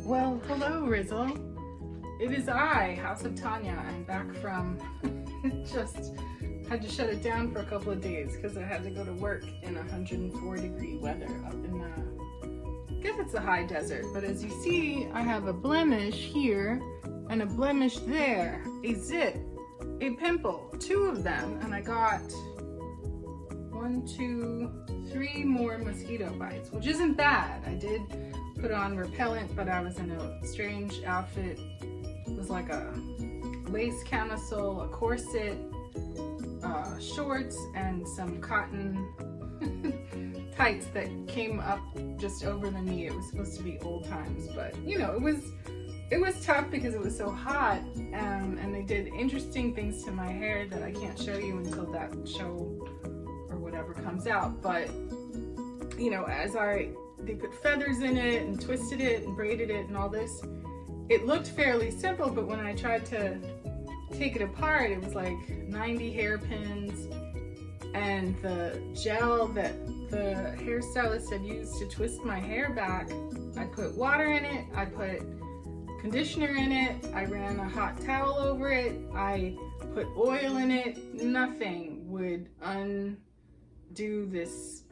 Well, hello, Rizzle. It is I, House of Tanya. I'm back from just had to shut it down for a couple of days because I had to go to work in 104-degree weather up in I guess it's a high desert. But as you see, I have a blemish here and a blemish there, a zit, a pimple, 2 of them, and I got 1, 2, 3 more mosquito bites, which isn't bad. I did put on repellent, but I was in a strange outfit. It was like a lace camisole, a corset, shorts, and some cotton tights that came up just over the knee. It was supposed to be old times, but you know, it was tough because it was so hot, and they did interesting things to my hair that I can't show you until that show or whatever comes out. But you know, they put feathers in it and twisted it and braided it and all this. It looked fairly simple, but when I tried to take it apart, it was like 90 hairpins, and the gel that the hairstylist had used to twist my hair back, I put water in it, I put conditioner in it, I ran a hot towel over it, I put oil in it. Nothing would undo this,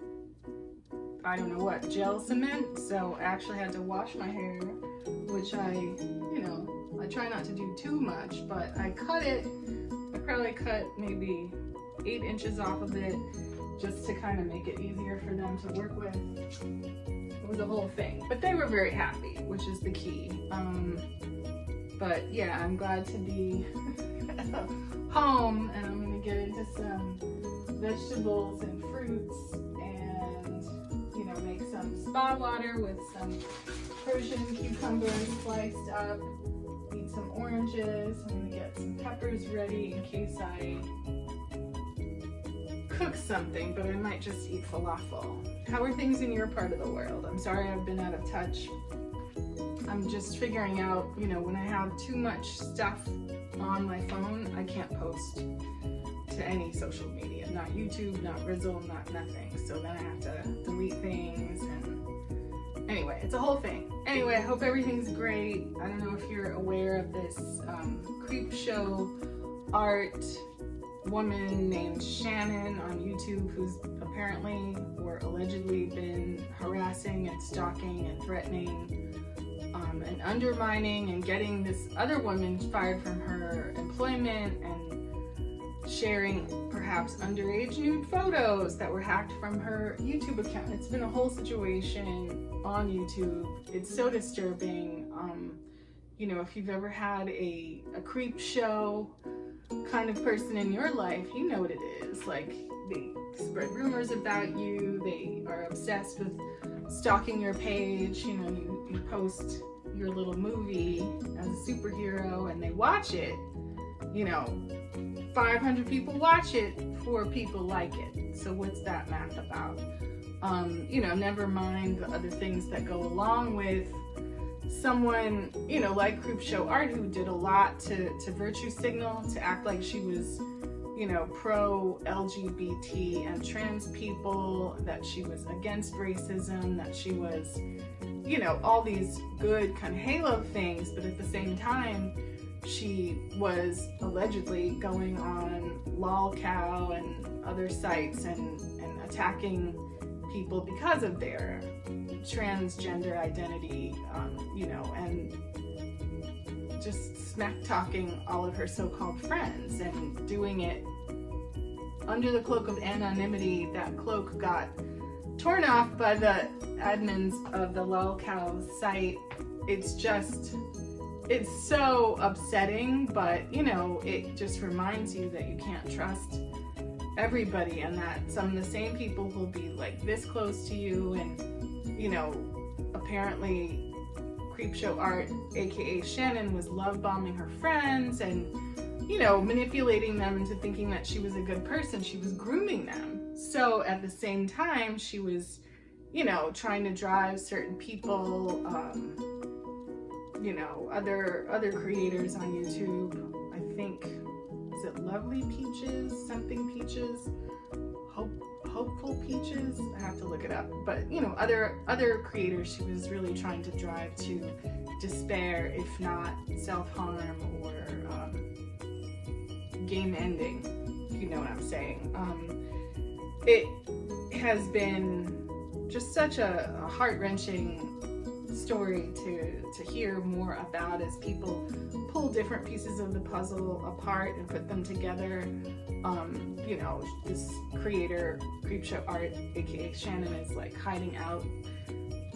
I don't know what, gel cement. So I actually had to wash my hair, which I try not to do too much, but I cut it. I probably cut maybe 8 inches off of it just to kind of make it easier for them to work with. It was a whole thing, but they were very happy, which is the key. But yeah, I'm glad to be home, and I'm gonna get into some vegetables and fruits and, you know, make some spa water with some Persian cucumbers sliced up, eat some oranges. I'm gonna get some peppers ready in case I cook something, but I might just eat falafel. How are things in your part of the world? I'm sorry I've been out of touch. I'm just figuring out, you know, when I have too much stuff on my phone, I can't post to any social media. Not YouTube, not Rizzle, not nothing. So then I have to delete things, and anyway, it's a whole thing. Anyway, I hope everything's great. I don't know if you're aware of this CreepShow Art woman named Shannon on YouTube, who's apparently or allegedly been harassing and stalking and threatening and undermining and getting this other woman fired from her employment, and sharing perhaps underage nude photos that were hacked from her YouTube account. It's been a whole situation on YouTube. It's so disturbing. You know, if you've ever had a creep show kind of person in your life, you know what it is. Like, they spread rumors about you, they are obsessed with stalking your page. You know, you post your little movie as a superhero and they watch it. You know, 500 people watch it, 4 people like it. So what's that math about? You know, never mind the other things that go along with someone, you know, like CreepShow Art, who did a lot to virtue signal, to act like she was, you know, pro-LGBT and trans people, that she was against racism, that she was, you know, all these good kind of halo things, but at the same time, she was allegedly going on lolcow and other sites and attacking people because of their transgender identity, you know, and just smack talking all of her so-called friends and doing it under the cloak of anonymity. That cloak got torn off by the admins of the lolcow site. It's so upsetting, but you know, it just reminds you that you can't trust everybody, and that some of the same people will be like this close to you. And you know, apparently CreepShow Art, aka Shannon, was love bombing her friends and, you know, manipulating them into thinking that she was a good person. She was grooming them. So at the same time, she was, you know, trying to drive certain people, you know, other creators on YouTube. I think, is it Lovely Peaches? Something Peaches? Hope EmilyArtful peaches. I have to look it up. But you know, other creators she was really trying to drive to despair, if not self-harm or game ending, if you know what I'm saying. It has been just such a heart-wrenching story to hear more about as people pull different pieces of the puzzle apart and put them together. You know, this creator, CreepShow Art, aka Shannon, is like hiding out,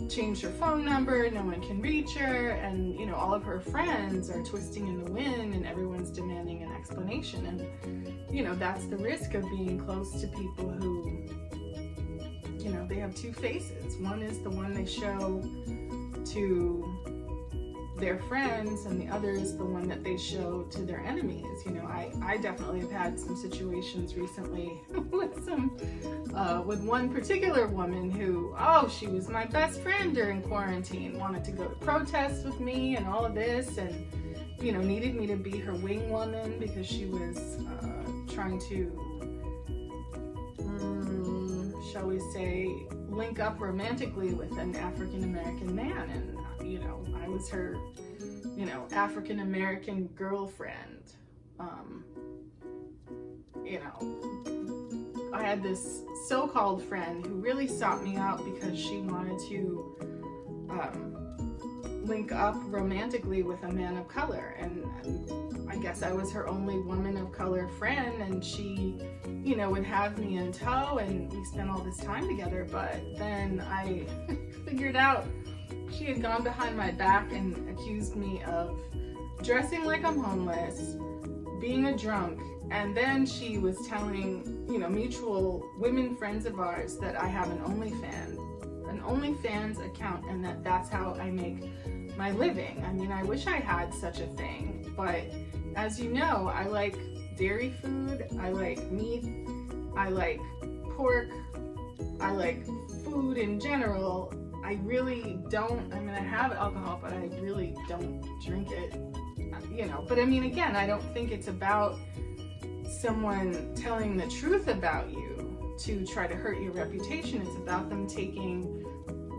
changed her phone number, no one can reach her, and you know, all of her friends are twisting in the wind and everyone's demanding an explanation. And you know, that's the risk of being close to people who, you know, they have two faces. One is the one they show to their friends, and the other is the one that they show to their enemies. You know, I definitely have had some situations recently with one particular woman who, she was my best friend during quarantine, wanted to go to protests with me and all of this, and you know, needed me to be her wing woman because she was trying to, shall we say, link up romantically with an African-American man. And you know, I was her, you know, African-American girlfriend. You know, I had this so-called friend who really sought me out because she wanted to link up romantically with a man of color, and I guess I was her only woman of color friend, and she, you know, would have me in tow, and we spent all this time together. But then I figured out she had gone behind my back and accused me of dressing like I'm homeless, being a drunk, and then she was telling, you know, mutual women friends of ours that I have an OnlyFans account, and that's how I make my living. I mean, I wish I had such a thing, but as you know, I like dairy food, I like meat, I like pork, I like food in general. I really don't, I mean, I have alcohol, but I really don't drink it, you know. But I mean, again, I don't think it's about someone telling the truth about you to try to hurt your reputation. It's about them taking,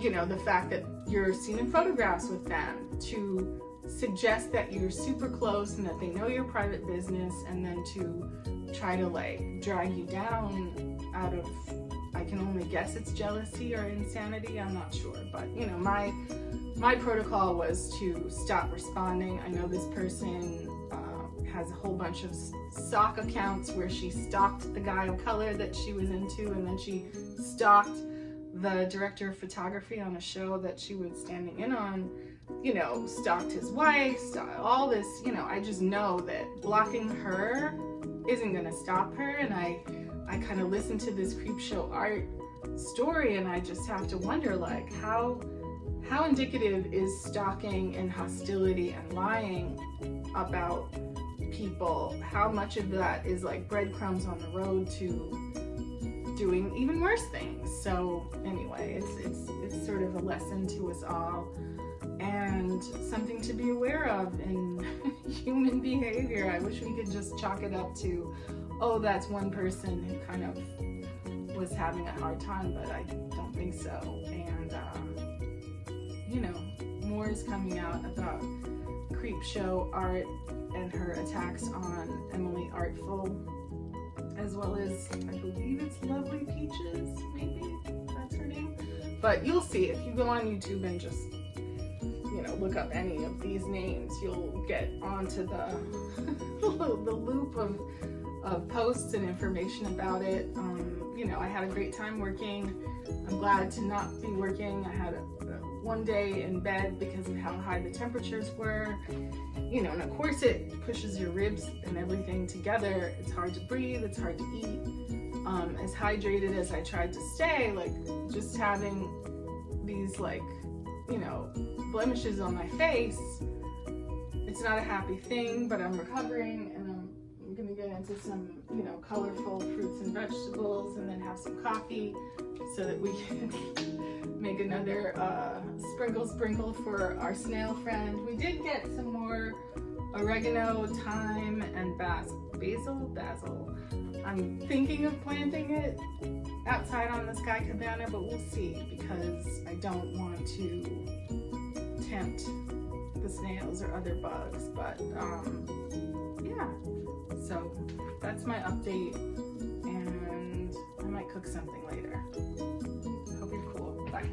you know, the fact that you're seen in photographs with them to suggest that you're super close and that they know your private business, and then to try to like drag you down out of, I can only guess it's jealousy or insanity, I'm not sure. But you know, my protocol was to stop responding. I know this person has a whole bunch of stalk accounts where she stalked the guy of color that she was into, and then she stalked the director of photography on a show that she was standing in on, you know, stalked his wife, all this, you know. I just know that blocking her isn't gonna stop her, and I kind of listened to this CreepShow Art story, and I just have to wonder, like, how indicative is stalking and hostility and lying about people? How much of that is like breadcrumbs on the road to doing even worse things? So anyway, it's sort of a lesson to us all, and something to be aware of in human behavior. I wish we could just chalk it up to, oh, that's one person who kind of was having a hard time, but I don't think so. And you know, more is coming out about CreepShow Art and her attacks on EmilyArtful, as well as, I believe it's Lovely Peaches, maybe that's her name. But you'll see, if you go on YouTube and just, you know, look up any of these names, you'll get onto the the loop of posts and information about it. You know, I had a great time working. I'm glad to not be working. I had one day in bed because of how high the temperatures were, you know, and of course it pushes your ribs and everything together. It's hard to breathe, it's hard to eat. As hydrated as I tried to stay, like, just having these, like, you know, blemishes on my face, it's not a happy thing, but I'm recovering, and I'm gonna get get into some, you know, colorful fruits and vegetables, and then have some coffee so that we can make another sprinkle for our snail friend. We did get some more oregano, thyme, and basil. I'm thinking of planting it outside on the sky cabana, but we'll see, because I don't want to tempt the snails or other bugs. But yeah, so that's my update, and I might cook something later. Hope you're cool. Bye.